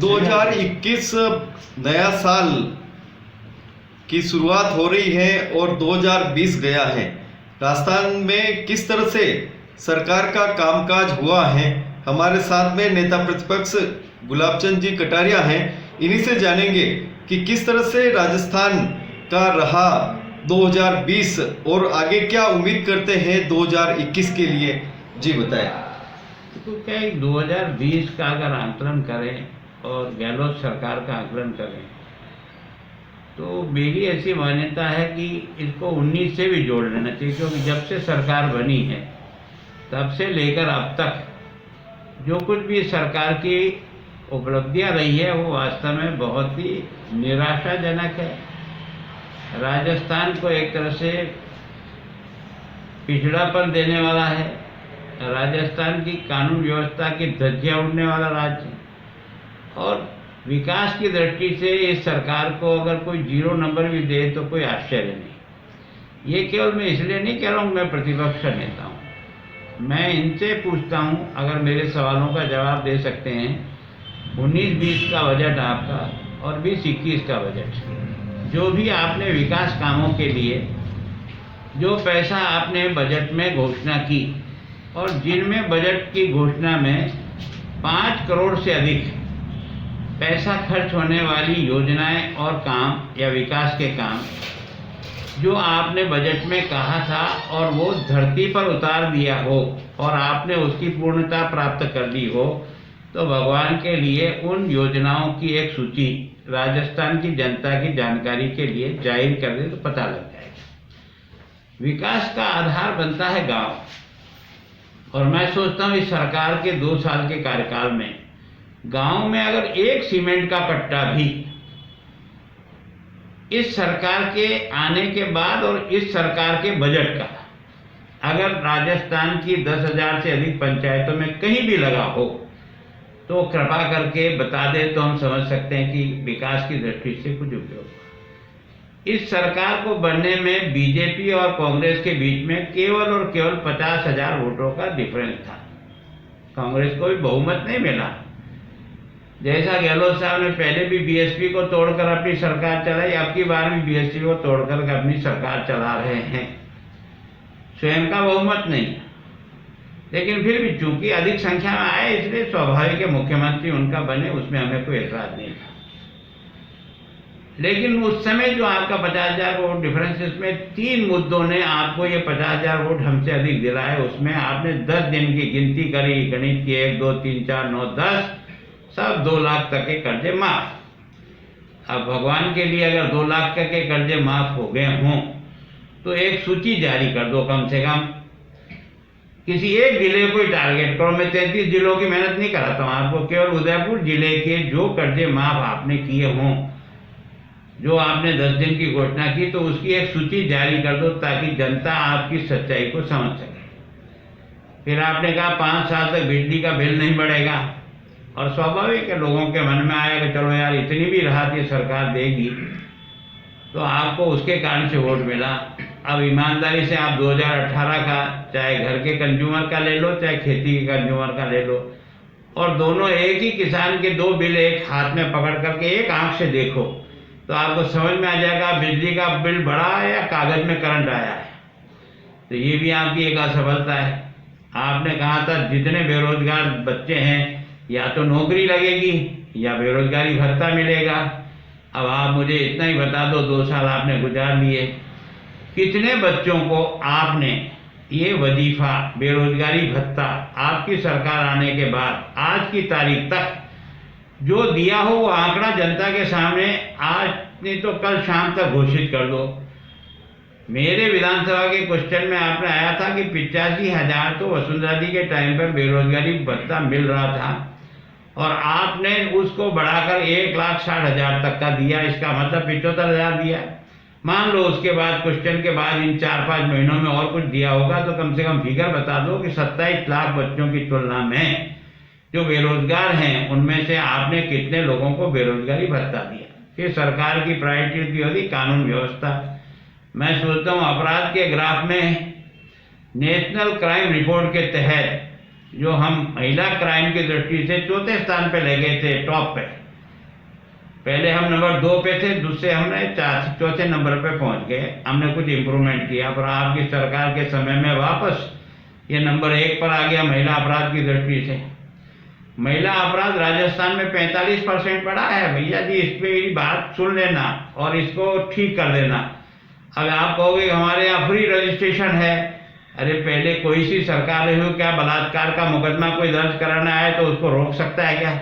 2021 नया साल की शुरुआत हो रही है और 2020 गया है। राजस्थान में किस तरह से सरकार का कामकाज हुआ है, हमारे साथ में नेता प्रतिपक्ष गुलाबचंद जी कटारिया हैं। इन्हीं से जानेंगे कि किस तरह से राजस्थान का रहा 2020 और आगे क्या उम्मीद करते हैं 2021 के लिए। जी बताएं। तो क्या 2020 का अगर आकलन करें और गहलोत सरकार का आकलन करें तो मेरी ऐसी मान्यता है कि इसको 19 से भी जोड़ लेना चाहिए, क्योंकि जब से सरकार बनी है तब से लेकर अब तक जो कुछ भी सरकार की उपलब्धियां रही है वो वास्तव में बहुत ही निराशाजनक है। राजस्थान को एक तरह से पिछड़ापन देने वाला है। राजस्थान की कानून व्यवस्था की धज्जियां उड़ने वाला राज्य और विकास की दृष्टि से इस सरकार को अगर कोई 0 नंबर भी दे तो कोई आश्चर्य नहीं। ये केवल मैं इसलिए नहीं कह रहा हूँ मैं प्रतिपक्ष नेता हूँ, मैं इनसे पूछता हूँ, अगर मेरे सवालों का जवाब दे सकते हैं। 19-20 का बजट आपका और 20-21 का बजट, जो भी आपने विकास कामों के लिए जो पैसा आपने बजट में घोषणा की और जिनमें बजट की घोषणा में 5 करोड़ से अधिक पैसा खर्च होने वाली योजनाएं और काम या विकास के काम जो आपने बजट में कहा था और वो धरती पर उतार दिया हो और आपने उसकी पूर्णता प्राप्त कर ली हो, तो भगवान के लिए उन योजनाओं की एक सूची राजस्थान की जनता की जानकारी के लिए जाहिर कर दे तो पता लग जाएगा। विकास का आधार बनता है गांव, और मैं सोचता हूँ इस सरकार के 2 साल के कार्यकाल में गांव में अगर एक सीमेंट का कट्टा भी इस सरकार के आने के बाद और इस सरकार के बजट का अगर राजस्थान की 10,000 से अधिक पंचायतों में कहीं भी लगा हो तो कृपा करके बता दे तो हम समझ सकते हैं कि विकास की दृष्टि से कुछ उपयोग। इस सरकार को बनने में बीजेपी और कांग्रेस के बीच में केवल और केवल 50,000 वोटों का डिफरेंस था। कांग्रेस को भी बहुमत नहीं मिला। जैसा गहलोत साहब ने पहले भी बीएसपी को तोड़कर अपनी सरकार चलाई, अब की बार भी बीएसपी को तोड़कर अपनी सरकार चला रहे हैं। स्वयं का बहुमत नहीं, लेकिन फिर भी चूंकि अधिक संख्या में आए इसलिए स्वाभाविक है मुख्यमंत्री उनका बने, उसमें हमें कोई ऐतराज नहीं था। लेकिन उस समय जो आपका 50,000 वोट डिफरेंस, इसमें 3 मुद्दों ने आपको ये 50,000 वोट हमसे अधिक दिलाए। उसमें आपने 10 दिन की गिनती करी, गणित की 1 2 3 4 9 10, सब 2 लाख तक के कर्जे माफ। अब भगवान के लिए अगर 2 लाख तक के कर्जे माफ हो गए हों तो एक सूची जारी कर दो, कम से कम किसी एक जिले को टारगेट करो। मैं 33 जिलों की मेहनत नहीं कराता हूँ आपको, केवल उदयपुर जिले के जो कर्जे माफ आपने किए हों, जो आपने 10 दिन की घोषणा की, तो उसकी एक सूची जारी कर दो ताकि जनता आपकी सच्चाई को समझ सके। फिर आपने कहा 5 साल तक बिजली का बिल नहीं बढ़ेगा, और स्वाभाविक है लोगों के मन में आया कि चलो यार इतनी भी राहत ये सरकार देगी, तो आपको उसके कारण से वोट मिला। अब ईमानदारी से आप 2018 का चाहे घर के कंज्यूमर का ले लो चाहे खेती के कंज्यूमर का ले लो, और दोनों एक ही किसान के 2 बिल एक हाथ में पकड़ करके एक आंख से देखो तो आपको समझ में आ जाएगा बिजली का बिल बढ़ा है या कागज में करंट आया है। तो ये भी आपकी एक असफलता है। आपने कहा था जितने बेरोजगार बच्चे हैं या तो नौकरी लगेगी या बेरोजगारी भत्ता मिलेगा। अब आप मुझे इतना ही बता दो, 2 साल आपने गुजार लिए, कितने बच्चों को आपने ये वजीफा बेरोजगारी भत्ता आपकी सरकार आने के बाद आज की तारीख तक जो दिया हो वो आंकड़ा जनता के सामने आज नहीं तो कल शाम तक घोषित कर दो। मेरे विधानसभा के क्वेश्चन में आपने आया था कि 85,000 तो वसुंधरा जी के टाइम पर बेरोजगारी भत्ता मिल रहा था और आपने उसको बढ़ाकर 1,60,000 तक का दिया। इसका मतलब 75,000 दिया। मान लो उसके बाद क्वेश्चन के बाद इन 4-5 महीनों में और कुछ दिया होगा तो कम से कम फिगर बता दो कि 27 लाख बच्चों की तुलना में जो बेरोजगार हैं उनमें से आपने कितने लोगों को बेरोजगारी भत्ता दिया। फिर सरकार की प्रायोरिटी होती कानून व्यवस्था। मैं सोचता हूँ अपराध के ग्राफ में नेशनल क्राइम रिपोर्ट के तहत जो हम महिला क्राइम की दृष्टि से 4थे स्थान पे ले गए थे, टॉप पे, पहले हम नंबर 2 पे थे, दूसरे हमने चौथे नंबर पे पहुंच गए। हमने कुछ इम्प्रूवमेंट किया, पर आपकी सरकार के समय में वापस ये नंबर 1 पर आ गया महिला अपराध की दृष्टि से। महिला अपराध राजस्थान में 45% बढ़ा है। भैया जी, इस पे मेरी बात सुन लेना और इसको ठीक कर देना। अब आप कहोगे हमारे यहाँ फ्री रजिस्ट्रेशन है। अरे पहले कोई सी सरकार रही हो, क्या बलात्कार का मुकदमा कोई दर्ज कराना है तो उसको रोक सकता है क्या?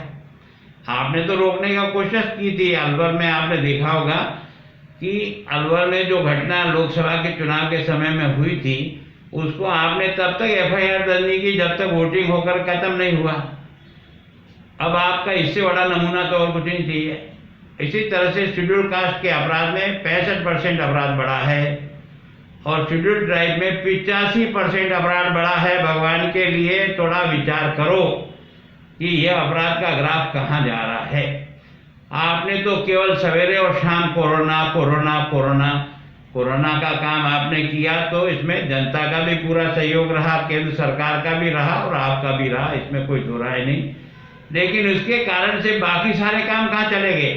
आपने तो रोकने की कोशिश की थी। अलवर में आपने देखा होगा कि अलवर में जो घटना लोकसभा के चुनाव के समय में हुई थी, उसको आपने तब तक FIR दर्ज नहीं की जब तक वोटिंग होकर खत्म नहीं हुआ। अब आपका इससे बड़ा नमूना तो और कुछ नहीं चाहिए। इसी तरह से शेड्यूल कास्ट के अपराध में 65% अपराध बढ़ा है और शेड्यूल ट्राइब में 85% अपराध बढ़ा है। भगवान के लिए थोड़ा विचार करो कि यह अपराध का ग्राफ कहाँ जा रहा है। आपने तो केवल सवेरे और शाम कोरोना कोरोना कोरोना कोरोना का काम आपने किया, तो इसमें जनता का भी पूरा सहयोग रहा, केंद्र सरकार का भी रहा और आपका भी रहा, इसमें कोई दो राय नहीं। लेकिन उसके कारण से बाकी सारे काम कहाँ चले गए?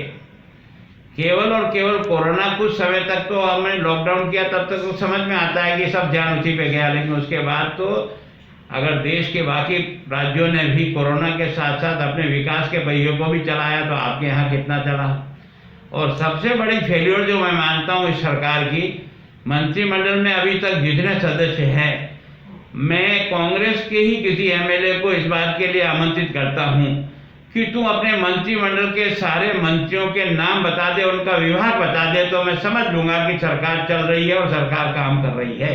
केवल और केवल कोरोना, कुछ समय तक तो हमने लॉकडाउन किया, तब तक तो समझ में आता है कि सब जान उसी पे गया। लेकिन उसके बाद तो अगर देश के बाकी राज्यों ने भी कोरोना के साथ साथ अपने विकास के पहियों को भी चलाया, तो आपके यहाँ कितना चला? और सबसे बड़ी फेल्योर जो मैं मानता हूँ इस सरकार की, मंत्रिमंडल में अभी तक जितने सदस्य हैं, मैं कांग्रेस के ही किसी MLA को इस बात के लिए आमंत्रित करता हूँ कि तुम अपने मंत्रिमंडल के सारे मंत्रियों के नाम बता दे, उनका विभाग बता दे, तो मैं समझ लूंगा कि सरकार चल रही है और सरकार काम कर रही है।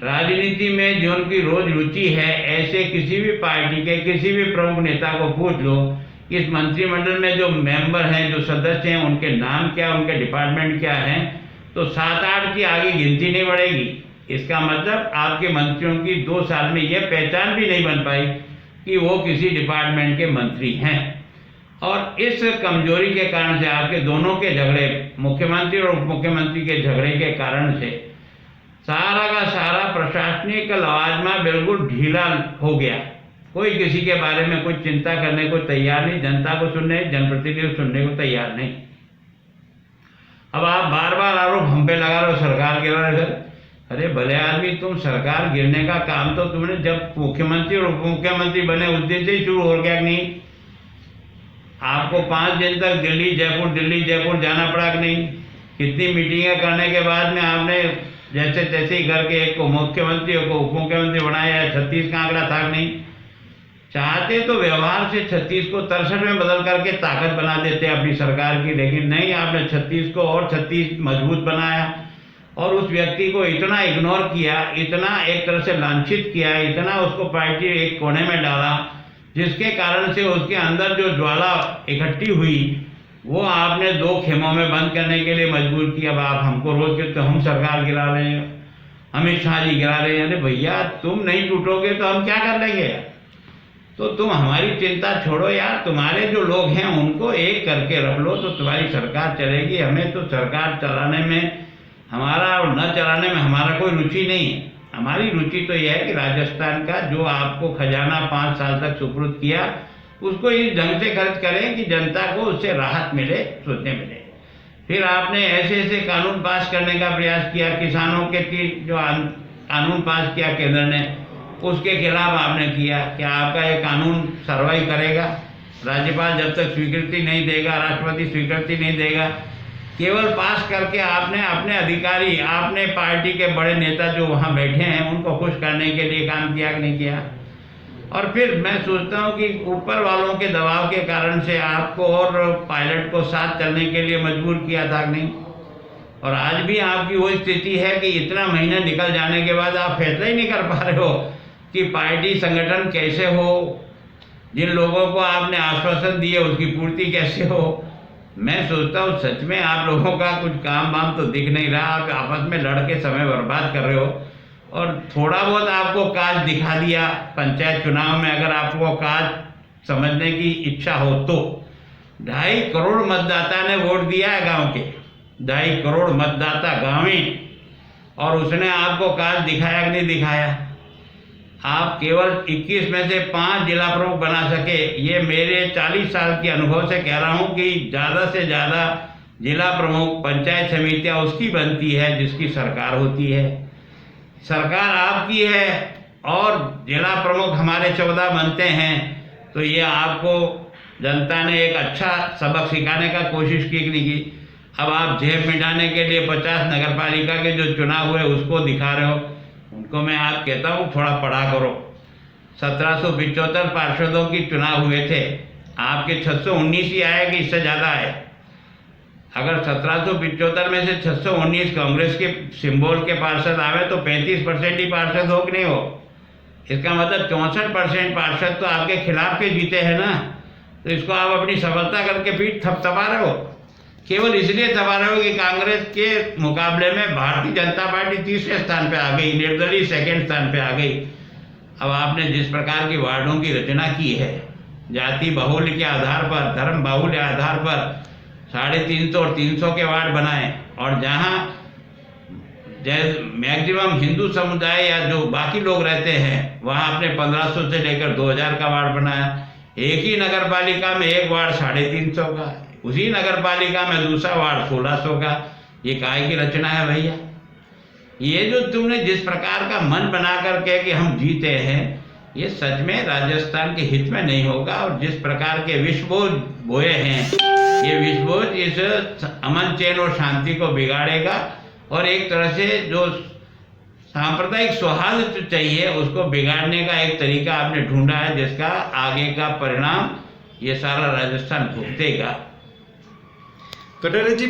राजनीति में जो उनकी रोज रुचि है, ऐसे किसी भी पार्टी के किसी भी प्रमुख नेता को पूछ लो कि इस मंत्रिमंडल में जो मेंबर हैं, जो सदस्य हैं, उनके नाम क्या, उनके डिपार्टमेंट क्या हैं, तो 7-8 की आगे गिनती नहीं बढ़ेगी। इसका मतलब आपके मंत्रियों की 2 साल में यह पहचान भी नहीं बन पाई कि वो किसी डिपार्टमेंट के मंत्री हैं। और इस कमजोरी के कारण से आपके दोनों के झगड़े, मुख्यमंत्री और उप मुख्यमंत्री के झगड़े के कारण से सारा का सारा प्रशासनिक लवाजमा बिल्कुल ढीला हो गया। कोई किसी के बारे में कुछ चिंता करने को तैयार नहीं, जनता को सुनने, जनप्रतिनिधि को सुनने को तैयार नहीं। अब आप बार बार आरोप हम पे लगा रहे हो सरकार गिरा रहे। अरे भले आदमी, तुम सरकार गिरने का काम तो तुमने जब मुख्यमंत्री और उप मुख्यमंत्री बने उस दिन से ही शुरू हो गया कि नहीं? आपको 5 दिन तक दिल्ली जयपुर जाना पड़ा कि नहीं? कितनी मीटिंगें करने के बाद में आपने जैसे तैसे ही करके एक को मुख्यमंत्री को उप मुख्यमंत्री बनाया। 36 का आंकड़ा था कि नहीं? चाहते तो व्यवहार से 36 को 63 में बदल करके ताकत बना देते अपनी सरकार की, लेकिन नहीं, आपने 36 को और 36 मजबूत बनाया और उस व्यक्ति को इतना इग्नोर किया, इतना एक तरह से लांछित किया, इतना उसको पार्टी एक कोने में डाला, जिसके कारण से उसके अंदर जो ज्वाला इकट्ठी हुई वो आपने 2 खेमों में बंद करने के लिए मजबूर किया। अब आप हमको रोज कहते हम सरकार गिरा रहे हैं, अमित शाह जी गिरा रहे हैं। अरे भैया, तुम नहीं टूटोगे तो हम क्या कर लेंगे यार? तो तुम हमारी चिंता छोड़ो यार, तुम्हारे जो लोग हैं उनको एक करके रख लो तो तुम्हारी सरकार चलेगी। हमें तो सरकार चलाने में हमारा और न चलाने में हमारा कोई रुचि नहीं है। हमारी रुचि तो यह है कि राजस्थान का जो आपको खजाना 5 साल तक सुपुर्द किया, उसको इस ढंग से खर्च करें कि जनता को उससे राहत मिले, सोचने मिले। फिर आपने ऐसे ऐसे कानून पास करने का प्रयास किया, किसानों के जो कानून पास किया केंद्र ने, उसके खिलाफ आपने किया। क्या आपका ये कानून सर्वाइव करेगा? राज्यपाल जब तक स्वीकृति नहीं देगा, राष्ट्रपति स्वीकृति नहीं देगा, केवल पास करके आपने अपने अधिकारी, आपने पार्टी के बड़े नेता जो वहाँ बैठे हैं उनको खुश करने के लिए काम किया कि नहीं किया? और फिर मैं सोचता हूँ कि ऊपर वालों के दबाव के कारण से आपको और पायलट को साथ चलने के लिए मजबूर किया था कि नहीं? और आज भी आपकी वो स्थिति है कि इतना महीना निकल जाने के बाद आप फैसला ही नहीं कर पा रहे हो कि पार्टी संगठन कैसे हो, जिन लोगों को आपने आश्वासन दिए उसकी पूर्ति कैसे हो। मैं सोचता हूँ सच में आप लोगों का कुछ काम वाम तो दिख नहीं रहा। आप आपस में लड़ के समय बर्बाद कर रहे हो और थोड़ा बहुत आपको काज दिखा दिया पंचायत चुनाव में। अगर आपको काज समझने की इच्छा हो तो 2.5 करोड़ मतदाता ने वोट दिया है गांव के, 2.5 करोड़ मतदाता गाँवी, और उसने आपको काज दिखाया कि नहीं दिखाया? आप केवल 21 में से 5 जिला प्रमुख बना सके। ये मेरे 40 साल के अनुभव से कह रहा हूँ कि ज़्यादा से ज़्यादा जिला प्रमुख, पंचायत समितियाँ उसकी बनती है जिसकी सरकार होती है। सरकार आपकी है और जिला प्रमुख हमारे 14 बनते हैं, तो ये आपको जनता ने एक अच्छा सबक सिखाने का कोशिश की कि नहीं की। अब आप झेप मिटाने के लिए 50 नगर पालिका के जो चुनाव हुए उसको दिखा रहे हो। उनको मैं आप कहता हूँ थोड़ा पढ़ा करो। 1775 पार्षदों की चुनाव हुए थे, आपके 619 ही आए कि इससे ज़्यादा आए। अगर 1775 में से 619 कांग्रेस के सिंबल के पार्षद आवे तो 35% ही पार्षद हो कि नहीं हो। इसका मतलब 64% पार्षद तो आपके खिलाफ के जीते हैं ना। तो इसको आप अपनी सफलता करके पीठ थपथपा रहे हो, केवल इसलिए दबा रहे हो कि कांग्रेस के मुकाबले में भारतीय जनता पार्टी तीसरे स्थान पे आ गई, निर्दलीय सेकंड स्थान पे आ गई। अब आपने जिस प्रकार की वार्डों की रचना की है, जाति बाहुल्य के आधार पर, धर्म बाहुल्य आधार पर 350 और 300 के वार्ड बनाए, और जहाँ मैक्सिमम हिंदू समुदाय या जो बाकी लोग रहते हैं वहाँ आपने 1500 से लेकर 2000 का वार्ड बनाया। एक ही नगर पालिका में एक वार्ड 350 का, उसी नगर पालिका में दूसरा वार्ड 1600 का। ये काय की रचना है भैया? ये जो तुमने जिस प्रकार का मन बना कर के कि हम जीते हैं, ये सच में राजस्थान के हित में नहीं होगा। और जिस प्रकार के विषबोझ बोए हैं, ये विषबोझ इस अमन चैन और शांति को बिगाड़ेगा, और एक तरह से जो सांप्रदायिक सौहार्द चाहिए उसको बिगाड़ने का एक तरीका आपने ढूंढा है, जिसका आगे का परिणाम ये सारा राजस्थान भुगतेगा। कटारिया जी,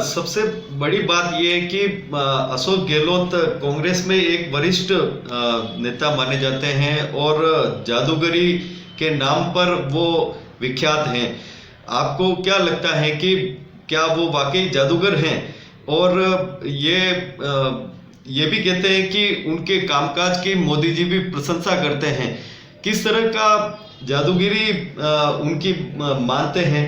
सबसे बड़ी बात ये है कि अशोक गहलोत कांग्रेस में एक वरिष्ठ नेता माने जाते हैं और जादूगरी के नाम पर वो विख्यात हैं। आपको क्या लगता है कि क्या वो वाकई जादूगर हैं? और ये भी कहते हैं कि उनके कामकाज की मोदी जी भी प्रशंसा करते हैं। किस तरह का जादूगिरी उनकी मानते हैं?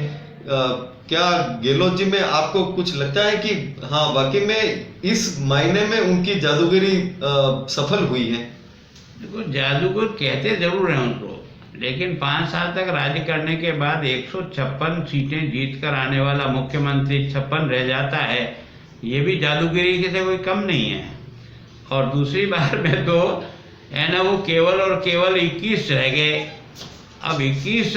क्या गहलोत जी में आपको कुछ लगता है कि हाँ वाकई में इस मायने में उनकी जादूगरी सफल हुई है? देखो, जादूगर कहते जरूर हैं उनको, लेकिन 5 साल तक राज्य करने के बाद 156 सीटें जीतकर आने वाला मुख्यमंत्री 56 रह जाता है, ये भी जादूगिरी से कोई कम नहीं है। और दूसरी बार में तो है ना, वो केवल और केवल 21 रह गए। अब 21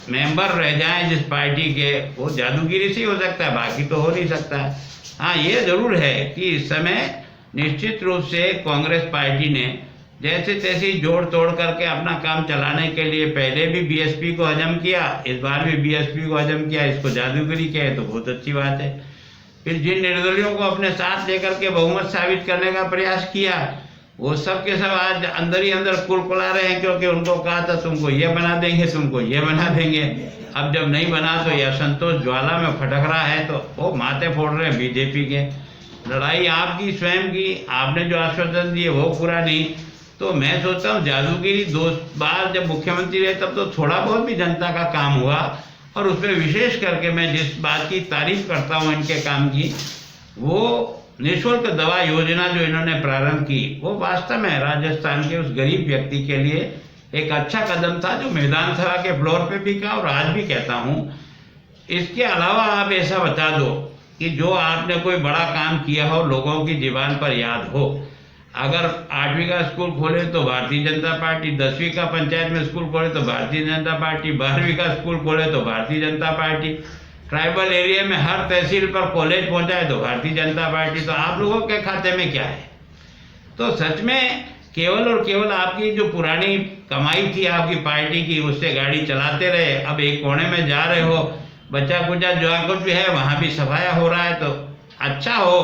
मेंबर रह जाएं जिस पार्टी के, वो जादूगिरी से ही हो सकता है, बाकी तो हो नहीं सकता है। हाँ, ये ज़रूर है कि इस समय निश्चित रूप से कांग्रेस पार्टी ने जैसे तैसे जोड़ तोड़ करके अपना काम चलाने के लिए पहले भी बीएसपी को हजम किया, इस बार भी बीएसपी को हजम किया। इसको जादूगरी कहे तो बहुत अच्छी बात है। फिर जिन निर्दलियों को अपने साथ लेकर के बहुमत साबित करने का प्रयास किया, वो सब के सब आज अंदर ही अंदर कुलकुला रहे हैं, क्योंकि उनको कहा था तुमको ये बना देंगे, तुमको ये बना देंगे। अब जब नहीं बना तो ये असंतोष ज्वाला में फटक रहा है, तो वो माथे फोड़ रहे हैं बीजेपी के। लड़ाई आपकी स्वयं की, आपने जो आश्वासन दिए वो पूरा नहीं। तो मैं सोचता हूँ जादूगिरी 2 बार जब मुख्यमंत्री रहे तब तो थोड़ा बहुत भी जनता का काम हुआ। और उसमें विशेष करके मैं जिस बात की तारीफ करता हूँ इनके काम की, वो निःशुल्क दवा योजना जो इन्होंने प्रारंभ की, वो वास्तव में राजस्थान के उस गरीब व्यक्ति के लिए एक अच्छा कदम था, जो विधानसभा के फ्लोर पे भी कहा और आज भी कहता हूँ। इसके अलावा आप ऐसा बता दो कि जो आपने कोई बड़ा काम किया हो, लोगों की जीवान पर याद हो। अगर 8वीं का स्कूल खोले तो भारतीय जनता पार्टी, 10वीं का पंचायत में स्कूल खोले तो भारतीय जनता पार्टी, 12वीं का स्कूल खोले तो Bharatiya Janata party, tribal area में हर तहसील पर कॉलेज पहुंचाए तो भारतीय जनता पार्टी। तो आप लोगों के खाते में क्या है? तो सच में केवल और केवल आपकी जो पुरानी कमाई थी आपकी पार्टी की, उससे गाड़ी चलाते रहे। अब एक कोने में जा रहे हो, बच्चा कुचा जो कुछ भी है वहाँ भी सफाया हो रहा है। तो अच्छा हो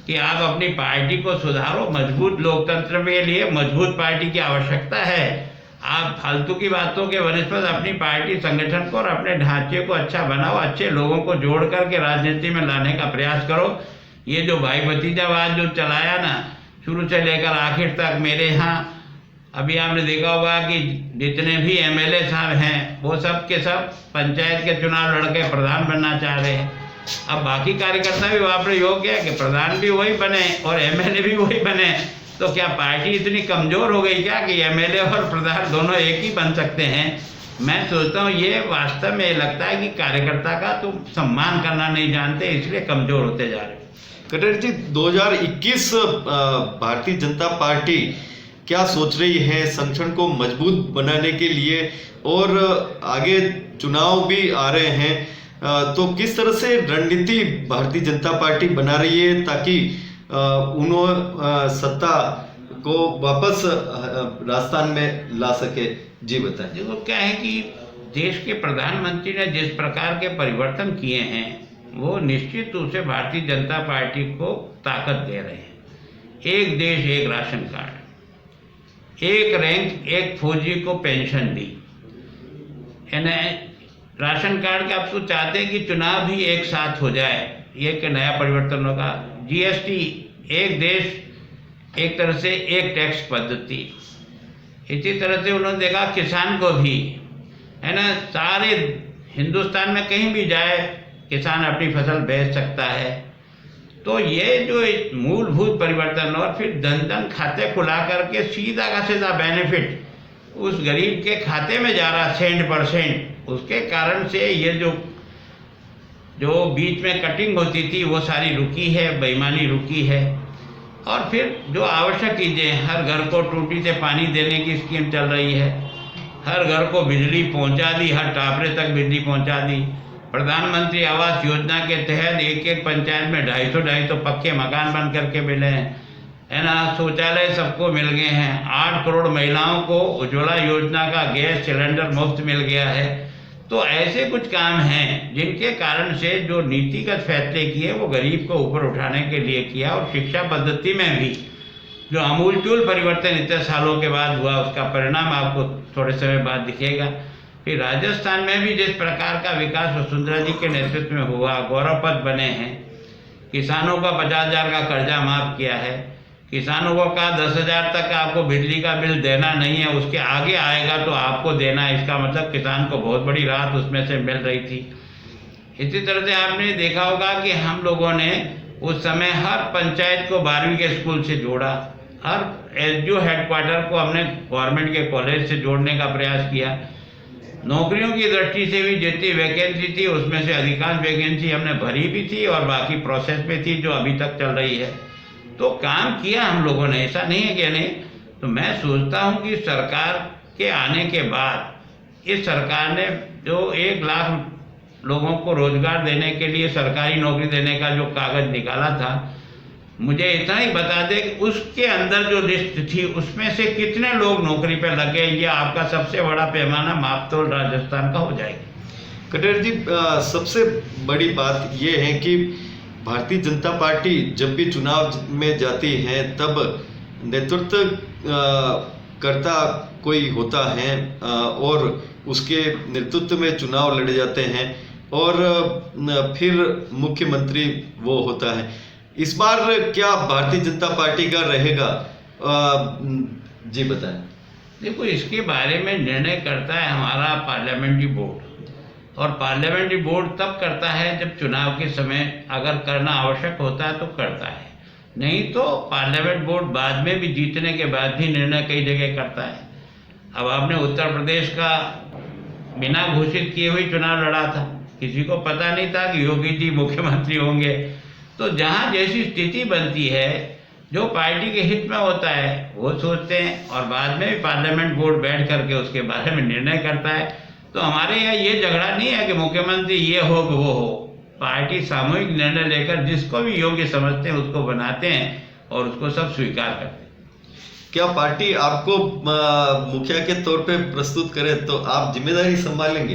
कि आप अपनी पार्टी को सुधारो। मजबूत लोकतंत्र के लिए मजबूत पार्टी की आवश्यकता है। आप फालतू की बातों के वनस्पत अपनी पार्टी संगठन को और अपने ढांचे को अच्छा बनाओ, अच्छे लोगों को जोड़ करके राजनीति में लाने का प्रयास करो। ये जो भाई भतीजावाद जो चलाया ना शुरू से लेकर आखिर तक, मेरे यहाँ अभी आपने देखा होगा कि जितने भी एमएलए साहब हैं वो सब के सब पंचायत के चुनाव लड़के प्रधान बनना चाह रहे हैं। अब बाकी कार्यकर्ता भी वहाँ पर योग्य है कि प्रधान भी वही बने और एमएलए भी वही बने। तो क्या पार्टी इतनी कमज़ोर हो गई क्या कि एमएलए और प्रधान दोनों एक ही बन सकते हैं? मैं सोचता हूँ ये वास्तव में लगता है कि कार्यकर्ता का तुम सम्मान करना नहीं जानते, इसलिए कमज़ोर होते जा रहे हो। कटहरे जी, 2021 भारतीय जनता पार्टी क्या सोच रही है संगठन को मजबूत बनाने के लिए, और आगे चुनाव भी आ रहे हैं, तो किस तरह से रणनीति भारतीय जनता पार्टी बना रही है ताकि उन्होंने सत्ता को वापस राजस्थान में ला सके? जी बताएं। देखो क्या है कि देश के प्रधानमंत्री ने जिस प्रकार के परिवर्तन किए हैं वो निश्चित रूप से भारतीय जनता पार्टी को ताकत दे रहे हैं। एक देश एक राशन कार्ड, एक रैंक एक फौजी को पेंशन दी, यानी राशन कार्ड के आप तो चाहते हैं कि चुनाव भी एक साथ हो जाए, ये एक नया परिवर्तन होगा। जीएसटी, एक देश एक तरह से एक टैक्स पद्धति, इसी तरह से उन्होंने देखा किसान को भी, है ना, सारे हिंदुस्तान में कहीं भी जाए किसान अपनी फसल बेच सकता है। तो ये जो मूलभूत परिवर्तन, और फिर धन धन खाते खुला करके सीधा का सीधा बेनिफिट उस गरीब के खाते में जा रहा सेंट, उसके कारण से ये जो बीच में कटिंग होती थी वो सारी रुकी है, बेईमानी रुकी है। और फिर जो आवश्यक चीज़ें, हर घर को टूटी से पानी देने की स्कीम चल रही है, हर घर को बिजली पहुंचा दी, हर टापरे तक बिजली पहुंचा दी। प्रधानमंत्री आवास योजना के तहत एक एक पंचायत में 250 पक्के मकान बन करके मिले हैं, है ना, शौचालय सबको मिल गए हैं। 8 करोड़ महिलाओं को उज्ज्वला योजना का गैस सिलेंडर मुफ्त मिल गया है। तो ऐसे कुछ काम हैं जिनके कारण से जो नीतिगत फैसले किए वो गरीब को ऊपर उठाने के लिए किया। और शिक्षा पद्धति में भी जो आमूलचूल परिवर्तन इतने सालों के बाद हुआ उसका परिणाम आपको थोड़े समय बाद दिखेगा। फिर राजस्थान में भी जिस प्रकार का विकास वसुंधरा जी के नेतृत्व में हुआ, गौरव पथ बने हैं, किसानों का 50,000 का कर्जा माफ़ किया है, किसानों को कहा 10,000 तक आपको बिजली का बिल देना नहीं है, उसके आगे आएगा तो आपको देना है। इसका मतलब किसान को बहुत बड़ी राहत उसमें से मिल रही थी। इसी तरह से आपने देखा होगा कि हम लोगों ने उस समय हर पंचायत को 12वीं के स्कूल से जोड़ा, हर एसडीओ हेडक्वार्टर को हमने गवर्नमेंट के कॉलेज से जोड़ने का प्रयास किया। नौकरियों की दृष्टि से भी जितनी वैकेंसी थी उसमें से अधिकांश वैकेंसी हमने भरी भी थी और बाकी प्रोसेस में थी जो अभी तक चल रही है। तो काम किया हम लोगों ने, ऐसा नहीं है कि नहीं। तो मैं सोचता हूँ कि सरकार के आने के बाद इस सरकार ने जो 1 लाख लोगों को रोजगार देने के लिए सरकारी नौकरी देने का जो कागज निकाला था, मुझे इतना ही बता दे कि उसके अंदर जो लिस्ट थी उसमें से कितने लोग नौकरी पर लगे, ये आपका सबसे बड़ा पैमाना मापतोल राजस्थान का हो जाएगा। कटहरे जी, सबसे बड़ी बात ये है कि भारतीय जनता पार्टी जब भी चुनाव में जाती है तब नेतृत्व करता कोई होता है और उसके नेतृत्व में चुनाव लड़े जाते हैं और फिर मुख्यमंत्री वो होता है। इस बार क्या भारतीय जनता पार्टी का रहेगा? जी बताएं। देखो, इसके बारे में निर्णय करता है हमारा पार्लियामेंट्री बोर्ड, और पार्लियामेंट्री बोर्ड तब करता है जब चुनाव के समय अगर करना आवश्यक होता है तो करता है, नहीं तो पार्लियामेंट बोर्ड बाद में भी जीतने के बाद भी निर्णय कई जगह करता है। अब आपने उत्तर प्रदेश का बिना घोषित किए हुए चुनाव लड़ा था, किसी को पता नहीं था कि योगी जी मुख्यमंत्री होंगे। तो जहाँ जैसी स्थिति बनती है, जो पार्टी के हित में होता है वो सोचते हैं और बाद में भी पार्लियामेंट बोर्ड बैठ करके उसके बारे में निर्णय करता है। तो हमारे यहाँ ये झगड़ा नहीं है कि मुख्यमंत्री ये हो कि वो हो। पार्टी सामूहिक निर्णय लेकर जिसको भी योग्य समझते हैं उसको बनाते हैं और उसको सब स्वीकार करते हैं। क्या पार्टी आपको मुखिया के तौर पे प्रस्तुत करे तो आप जिम्मेदारी संभालेंगे?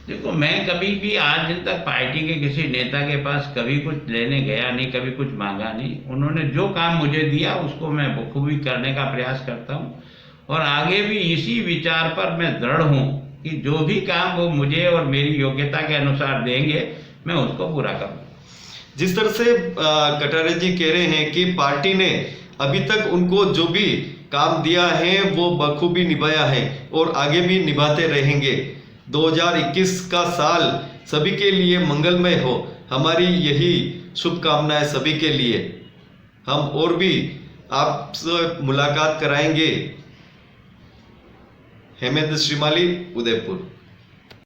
देखो, मैं कभी भी आज दिन तक पार्टी के किसी नेता के पास कभी कुछ लेने गया नहीं, कभी कुछ मांगा नहीं। उन्होंने जो काम मुझे दिया उसको मैं बखूबी करने का प्रयास करता हूँ और आगे भी इसी विचार पर मैं दृढ़ हूँ कि जो भी काम वो मुझे और मेरी योग्यता के अनुसार देंगे मैं उसको पूरा करूँ। जिस तरह से कटहरे जी कह रहे हैं कि पार्टी ने अभी तक उनको जो भी काम दिया है वो बखूबी निभाया है और आगे भी निभाते रहेंगे। 2021 का साल सभी के लिए मंगलमय हो, हमारी यही शुभकामनाएं सभी के लिए। हम और भी आपसे मुलाकात कराएंगे। हेमेंद्र श्रीमाली, उदयपुर।